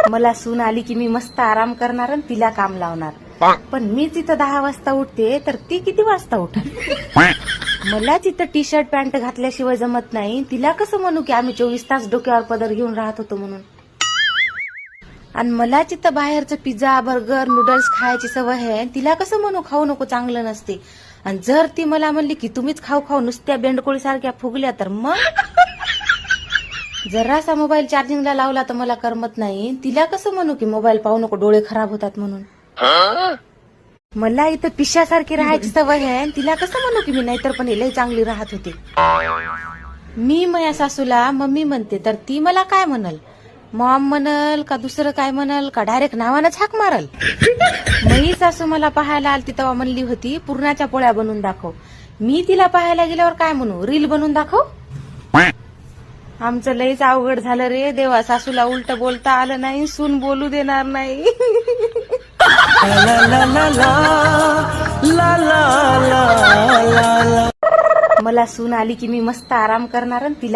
मला सून आली की मी मस्त आराम करणार आणि तिला काम लावणार. पण मी तिथं 10 वाजता उठते तर ती किती वाजता उठत? मला तिथं टी शर्ट पॅन्ट घातल्याशिवाय जमत नाही. तिला कसं म्हणू की आम्ही 24 तास डोक्यावर पदर घेऊन राहत होतो म्हणून. आणि मला तिथं बाहेरचं पिझ्झा बर्गर नूडल्स खायची सवय आहे. तिला कसं म्हणू खाऊ नको चांगलं नसते. आणि जर ती मला म्हणली की तुम्हीच खाऊ खाऊ नुसत्या बेंडकोळी सारख्या फुगल्या तर मग जरासा मोबाईल चार्जिंगला लावला तर मला करमत नाही. तिला कसं म्हणू की मोबाईल पाहू नको डोळे खराब होतात म्हणून. मला इथं पिशासारखी राहायची सवय आहे. तिला कसं म्हणू की मी नाहीतर पण लई चांगली राहत होते. मी माझ्या सासूला मम्मी म्हणते तर ती मला काय म्हणल? मॉम म्हणल का दुसरं काय म्हणल का डायरेक्ट नावानंच हाक मारल. मी सासू मला पाहायला आलती तेव्हा म्हणली होती पुरणाच्या पोळ्या बनवून दाखव. मी तिला पाहायला गेल्यावर काय म्हणू रील बनवून दाखव. आमचं लईच अवघड झालं रे देवा. सासूला उलट बोलता आलं नाही सून बोलू देणार नाही. मला सून आली की मी मस्त आराम करणार आणि तिला